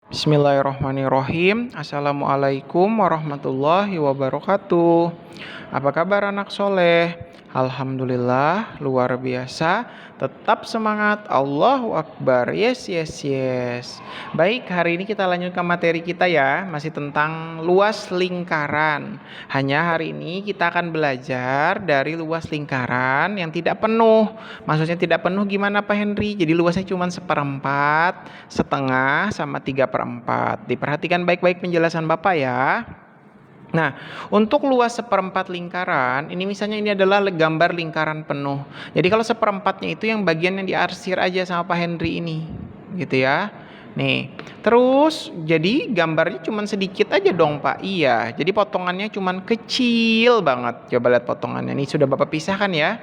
Bismillahirrahmanirrahim. Assalamualaikum warahmatullahi wabarakatuh. Apa kabar anak soleh? Alhamdulillah luar biasa. Tetap semangat. Allahu Akbar. Yes, yes, yes. Baik, hari ini kita lanjutkan materi kita ya. Masih tentang luas lingkaran. Hanya hari ini kita akan belajar dari luas lingkaran yang tidak penuh. Maksudnya tidak penuh gimana Pak Henry? Jadi luasnya cuma 1/4, setengah, sama 3/4. Diperhatikan baik-baik penjelasan Bapak ya. Nah, untuk luas 1/4 lingkaran, ini misalnya ini adalah gambar lingkaran penuh. Jadi kalau 1/4-nya itu yang bagian yang diarsir aja sama Pak Henry ini, gitu ya. Nih, terus jadi gambarnya cuma sedikit aja dong Pak. Iya, jadi potongannya cuma kecil banget. Coba lihat potongannya. Nih sudah Bapak pisahkan ya.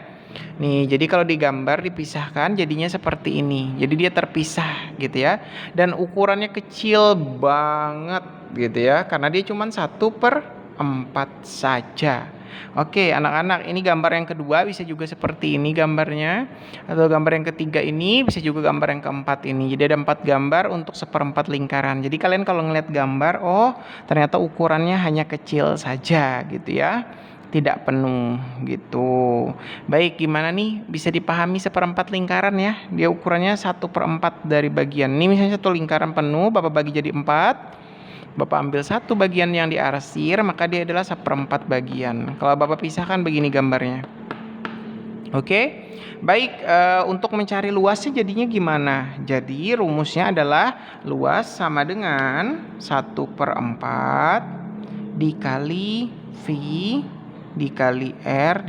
Nih, jadi kalau digambar dipisahkan jadinya seperti ini. Jadi dia terpisah gitu ya. Dan ukurannya kecil banget gitu ya. Karena dia cuma 1/4 saja. Oke, anak-anak, ini gambar yang kedua bisa juga seperti ini gambarnya. Atau gambar yang ketiga ini bisa juga gambar yang keempat ini. Jadi ada 4 gambar untuk 1/4 lingkaran. Jadi kalian kalau ngeliat gambar, oh ternyata ukurannya hanya kecil saja gitu ya. Tidak penuh gitu. Baik, gimana nih bisa dipahami 1/4 lingkaran ya? Dia ukurannya 1/4 dari bagian. Ini misalnya satu lingkaran penuh, Bapak bagi jadi 4. Bapak ambil satu bagian yang diarsir, maka dia adalah 1/4 bagian. Kalau Bapak pisahkan begini gambarnya. Oke, baik, untuk mencari luasnya jadinya gimana? Jadi rumusnya adalah luas sama dengan 1/4 dikali V dikali R.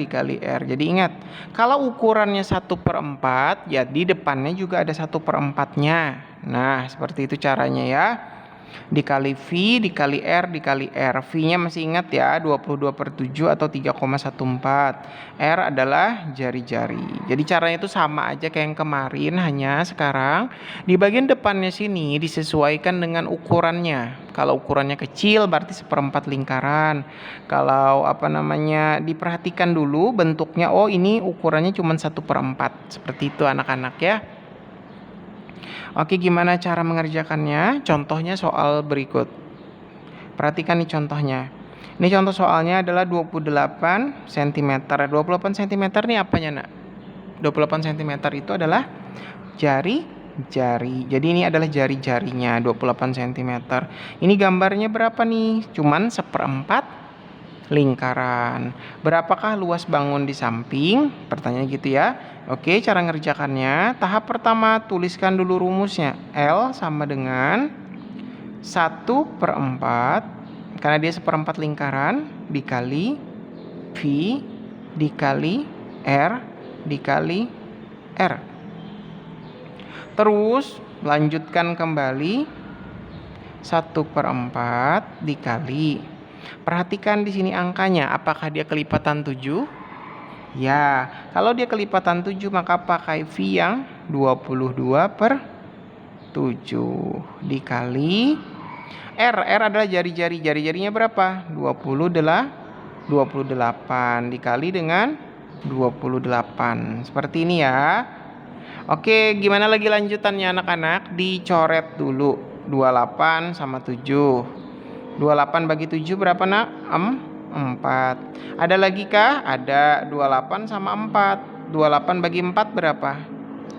Jadi ingat, kalau ukurannya 1/4, ya di depannya juga ada 1/4-nya. Nah, seperti itu caranya ya. Dikali V, dikali R. V-nya masih ingat ya, 22/7 atau 3,14. R adalah jari-jari. Jadi caranya itu sama aja kayak yang kemarin, hanya sekarang di bagian depannya sini disesuaikan dengan ukurannya. Kalau ukurannya kecil berarti 1/4 lingkaran. Kalau diperhatikan dulu bentuknya, oh ini ukurannya cuma 1/4. Seperti itu anak-anak ya. Oke, gimana cara mengerjakannya? Contohnya soal berikut. Perhatikan nih contohnya. Ini contoh soalnya adalah 28 cm. 28 cm ini apanya, Nak? 28 cm itu adalah jari-jari. Jadi ini adalah jari-jarinya 28 cm. Ini gambarnya berapa nih? Cuman 1/4 lingkaran. Berapakah luas bangun di samping? Pertanyaan gitu ya. Oke, cara ngerjakannya. Tahap pertama, tuliskan dulu rumusnya. L sama dengan 1/4, karena dia 1/4 lingkaran, dikali V dikali R dikali R. Terus lanjutkan kembali 1/4 dikali. Perhatikan di sini angkanya, apakah dia kelipatan 7? Ya, kalau dia kelipatan 7 maka pakai V yang 22/7 dikali R. R adalah jari-jari. Jari-jarinya berapa? 28 dikali dengan 28. Seperti ini ya. Oke, gimana lagi lanjutannya anak-anak? Dicoret dulu. 28 sama 7. 28 bagi 7 berapa, Nak? 4. Ada lagi kah? Ada. 28 sama 4. 28 bagi 4 berapa?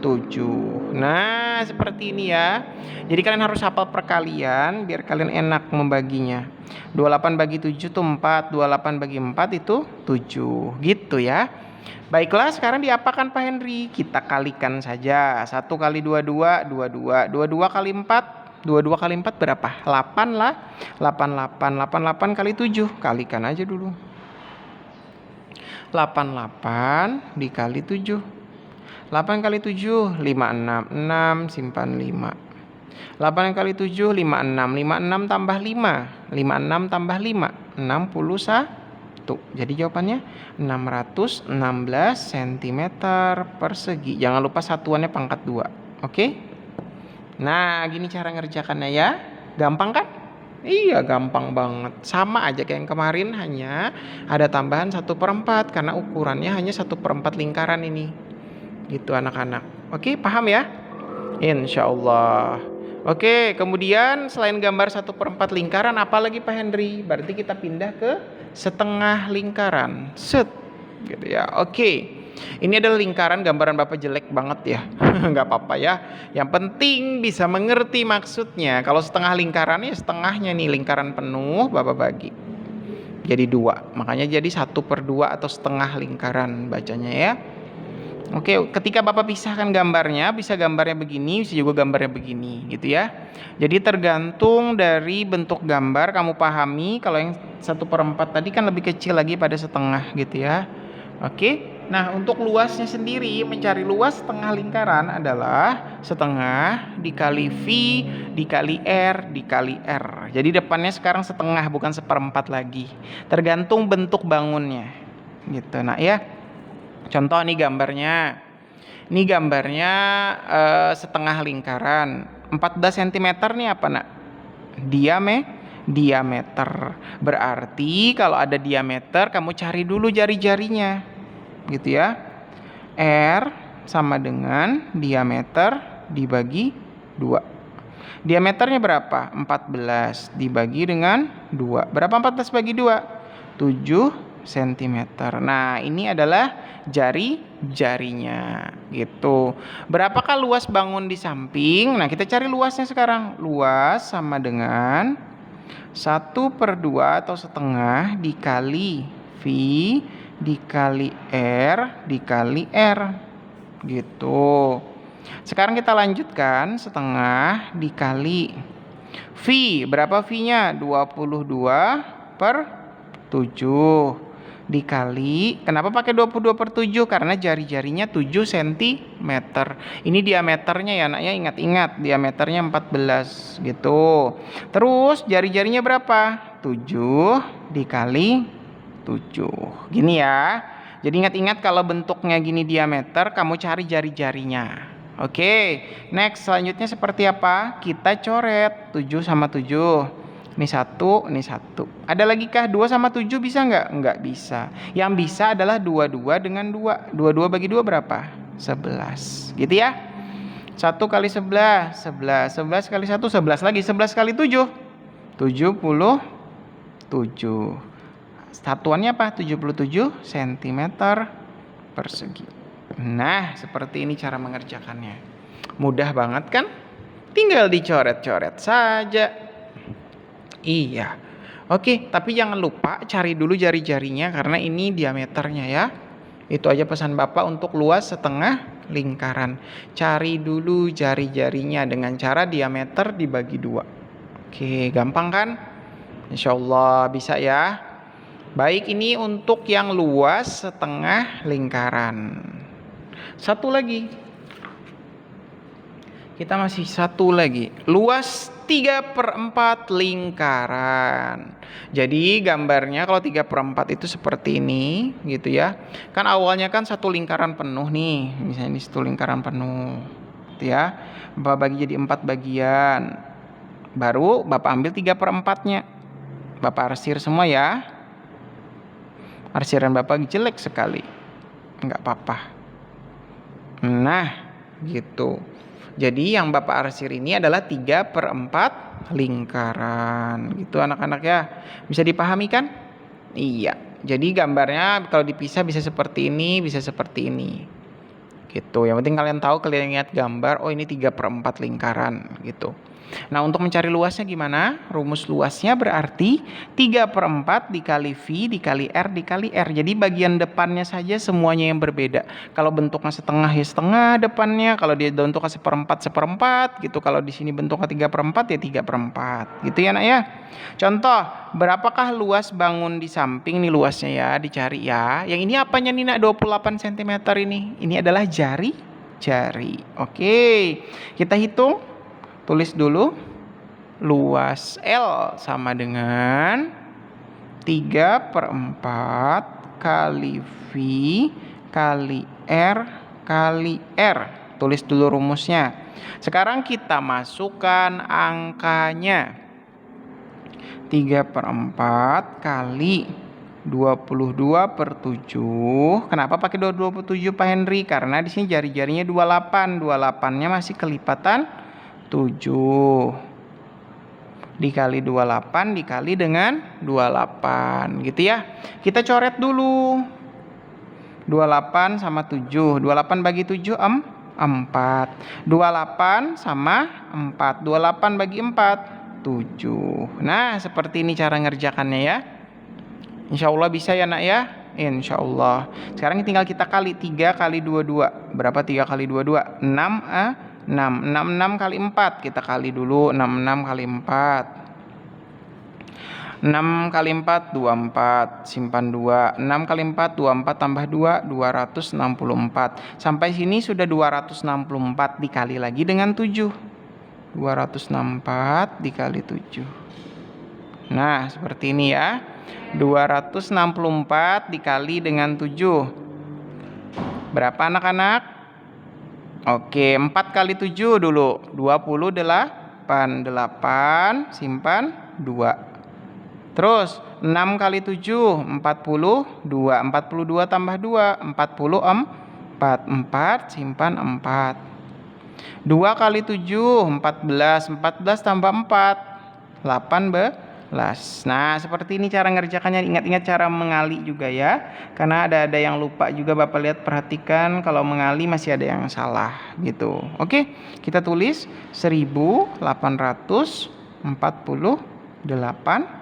7. Nah, seperti ini ya. Jadi kalian harus hafal perkalian biar kalian enak membaginya. 28 bagi 7 itu 4. 28 bagi 4 itu 7. Gitu ya. Baiklah, sekarang diapakan Pak Henry? Kita kalikan saja. 1 kali 22, 22. 22 kali 4, 22 kali 4 berapa? 8 lah. 88. 88 kali 7. Kalikan aja dulu. 88 dikali 7. 8 kali 7, 56. 6 simpan 5. 8 kali 7, 56. 56 tambah 5. 56 tambah 5, 61. Jadi jawabannya 616 cm persegi. Jangan lupa satuannya pangkat 2. Oke? Nah, gini cara ngerjakannya ya. Gampang kan? Iya, gampang banget. Sama aja kayak yang kemarin, hanya ada tambahan 1/4 karena ukurannya hanya 1/4 lingkaran ini. Gitu anak-anak. Oke, paham ya? Insya Allah. Oke, kemudian selain gambar 1/4 lingkaran, apa lagi Pak Henry? Berarti kita pindah ke setengah lingkaran. Set, gitu ya. Oke, ini adalah lingkaran, gambaran Bapak jelek banget ya. Nggak apa-apa ya. Yang penting bisa mengerti maksudnya. Kalau setengah lingkaran ya setengahnya nih, lingkaran penuh Bapak bagi. Jadi 2, makanya jadi 1/2 atau setengah lingkaran bacanya ya. Oke, ketika Bapak pisahkan gambarnya, bisa gambarnya begini, bisa juga gambarnya begini, gitu ya. Jadi tergantung dari bentuk gambar, kamu pahami. Kalau yang 1/4 tadi kan lebih kecil lagi pada setengah, gitu ya. Oke, nah untuk luasnya sendiri, mencari luas setengah lingkaran adalah setengah dikali V dikali R dikali R. Jadi depannya sekarang setengah, bukan 1/4 lagi. Tergantung bentuk bangunnya, gitu. Nah ya. Contoh nih gambarnya. Ini gambarnya setengah lingkaran. 14 cm nih apa nak? Diameter. Berarti kalau ada diameter kamu cari dulu jari-jarinya. Gitu ya. R sama dengan diameter dibagi 2. Diameternya berapa? 14 dibagi dengan 2. Berapa 14 bagi 2? 7 cm. Nah, ini adalah jari-jarinya gitu. Berapakah luas bangun di samping? Nah, kita cari luasnya sekarang. Luas sama dengan 1/2 atau setengah dikali V dikali R dikali R gitu. Sekarang kita lanjutkan, setengah dikali V. Berapa V-nya? 22/7 dikali, kenapa pakai 22/7? Karena jari-jarinya 7 cm. Ini diameternya ya anaknya, ingat-ingat diameternya 14 gitu. Terus jari-jarinya berapa? 7 dikali 7. Gini ya. Jadi ingat-ingat kalau bentuknya gini diameter, kamu cari jari-jarinya. Oke, next selanjutnya seperti apa? Kita coret 7 sama 7. Ini 1, ini 1. Ada lagi kah? 2 sama 7 bisa nggak? Nggak bisa. Yang bisa adalah 22 dengan 2. 22 bagi 2 berapa? 11. Gitu ya. 1 kali 11, 11. 11 kali 1, 11 lagi. 11 kali 7, 77. Satuannya apa? 77 cm persegi. Nah, seperti ini cara mengerjakannya. Mudah banget kan? Tinggal dicoret-coret saja. Iya. Oke, tapi jangan lupa cari dulu jari-jarinya karena ini diameternya ya. Itu aja pesan Bapak untuk luas setengah lingkaran. Cari dulu jari-jarinya dengan cara diameter dibagi 2. Oke, gampang kan? Insya Allah bisa ya. Baik, ini untuk yang luas setengah lingkaran. Satu lagi. Kita masih satu lagi. Luas 3/4 lingkaran. Jadi gambarnya kalau 3/4 itu seperti ini gitu ya. Kan awalnya kan satu lingkaran penuh nih. Misalnya ini satu lingkaran penuh gitu ya. Bapak bagi jadi 4 bagian. Baru Bapak ambil 3/4-nya. Bapak arsir semua ya. Arsiran Bapak jelek sekali. Enggak apa-apa. Nah, gitu. Jadi yang Bapak arsir ini adalah 3/4 lingkaran. Gitu anak-anak ya. Bisa dipahami kan? Iya. Jadi gambarnya kalau dipisah bisa seperti ini, bisa seperti ini. Gitu. Yang penting kalian tahu, kalian ingat gambar, oh ini 3/4 lingkaran gitu. Nah, untuk mencari luasnya gimana? Rumus luasnya berarti 3/4 dikali V dikali R dikali R. Jadi bagian depannya saja semuanya yang berbeda. Kalau bentuknya setengah ya setengah depannya, kalau dia bentuknya 1/4 gitu. Kalau di sini bentuknya 3/4 ya 3/4. Gitu ya nak ya. Contoh, berapakah luas bangun di samping nih luasnya ya, dicari ya. Yang ini apanya nih nak, 28 cm ini? Ini adalah jari. Oke. Kita hitung. Tulis dulu, luas L sama dengan 3/4 kali V kali R kali R. Tulis dulu rumusnya. Sekarang kita masukkan angkanya. 3/4 kali 22/7. Kenapa pakai 22/7 Pak Henry? Karena di sini jari-jarinya 28. 28-nya masih kelipatan 7 dikali 28 dikali dengan 28 gitu ya. Kita coret dulu. 28 sama 7. 28 bagi 7 4. 28 sama 4. 28 bagi 4 7. Nah, seperti ini cara ngerjakannya ya. Insya Allah bisa ya nak ya. Insya Allah. Sekarang tinggal kita kali 3 kali 22. Berapa 3 kali 22? 6 6 kali 4. Kita kali dulu 66 kali 4. 6 kali 4 24, simpan 2. 6 kali 4 24 tambah 2 264. Sampai sini sudah 264 dikali lagi dengan 7. 264 dikali 7. Nah, seperti ini ya. 264 dikali dengan 7. Berapa anak-anak? Oke, 4 kali 7 dulu. 28. 8 simpan 2. Terus 6 kali 7 42. 42 tambah 2 44. 4 simpan 4. 2 kali 7 14. 14 tambah 4 18. Nah, seperti ini cara ngerjakannya. Ingat-ingat cara mengali juga ya. Karena ada yang lupa juga Bapak lihat, perhatikan kalau mengali masih ada yang salah gitu. Oke, kita tulis 1848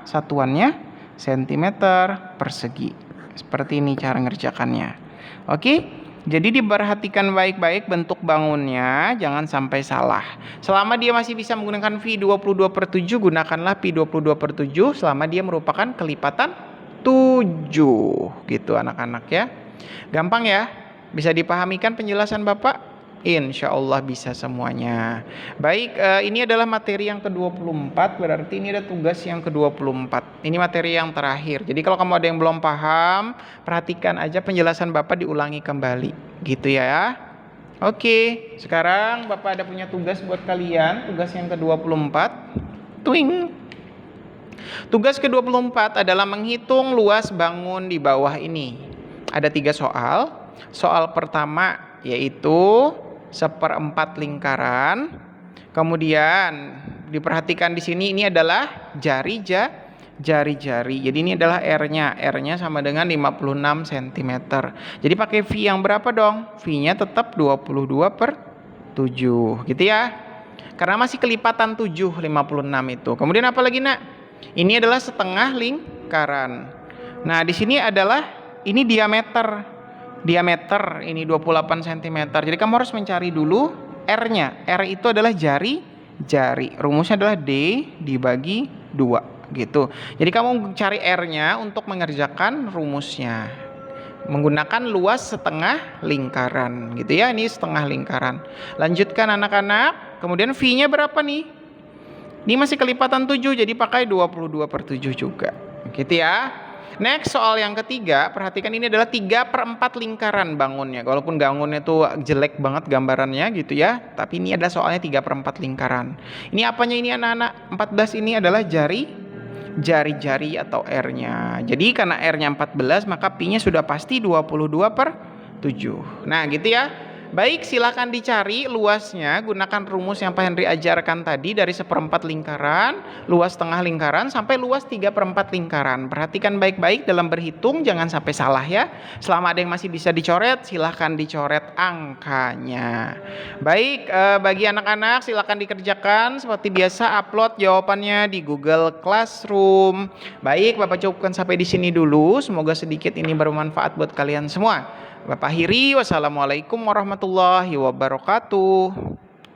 satuannya sentimeter persegi. Seperti ini cara ngerjakannya. Oke, jadi diperhatikan baik-baik bentuk bangunnya, jangan sampai salah. Selama dia masih bisa menggunakan Pi 22/7, gunakanlah Pi 22/7 selama dia merupakan kelipatan 7 gitu anak-anak ya. Gampang ya? Bisa dipahamikan penjelasan Bapak? Insya Allah bisa semuanya. Baik, ini adalah materi yang ke-24, berarti ini ada tugas yang ke-24. Ini materi yang terakhir. Jadi kalau kamu ada yang belum paham, perhatikan aja penjelasan Bapak diulangi kembali. Gitu ya. Oke, sekarang Bapak ada punya tugas buat kalian. Tugas yang ke-24. Twing. Tugas ke-24 adalah menghitung luas bangun di bawah ini. Ada 3 soal. Soal pertama yaitu 1/4 lingkaran. Kemudian diperhatikan di sini ini adalah jari-jari. Jadi ini adalah R-nya. R-nya sama dengan 56 cm. Jadi pakai V yang berapa dong? V-nya tetap 22/7 gitu ya. Karena masih kelipatan 7 56 itu. Kemudian apa lagi nak? Ini adalah setengah lingkaran. Nah, di sini adalah ini diameter ini 28 cm. Jadi kamu harus mencari dulu R-nya. R itu adalah jari. Rumusnya adalah D dibagi 2 gitu. Jadi kamu cari R-nya untuk mengerjakan rumusnya. Menggunakan luas setengah lingkaran gitu ya. Ini setengah lingkaran. Lanjutkan anak-anak. Kemudian V-nya berapa nih? Ini masih kelipatan 7, jadi pakai 22/7 juga. Gitu ya. Next, soal yang ketiga, perhatikan ini adalah 3/4 lingkaran bangunnya. Walaupun bangunnya tuh jelek banget gambarannya gitu ya, tapi ini adalah soalnya 3/4 lingkaran. Ini apanya ini anak-anak? 14 ini adalah jari-jari atau R-nya. Jadi karena R-nya 14, maka Pi-nya sudah pasti 22/7. Nah gitu ya. Baik, silakan dicari luasnya, gunakan rumus yang Pak Henry ajarkan tadi dari 1/4 lingkaran, luas setengah lingkaran, sampai luas 3/4 lingkaran. Perhatikan baik-baik dalam berhitung, jangan sampai salah ya. Selama ada yang masih bisa dicoret, silakan dicoret angkanya. Baik, bagi anak-anak silakan dikerjakan. Seperti biasa, upload jawabannya di Google Classroom. Baik, Bapak cukupkan sampai di sini dulu. Semoga sedikit ini bermanfaat buat kalian semua. Bapak akhiri, wassalamualaikum warahmatullahi wabarakatuh.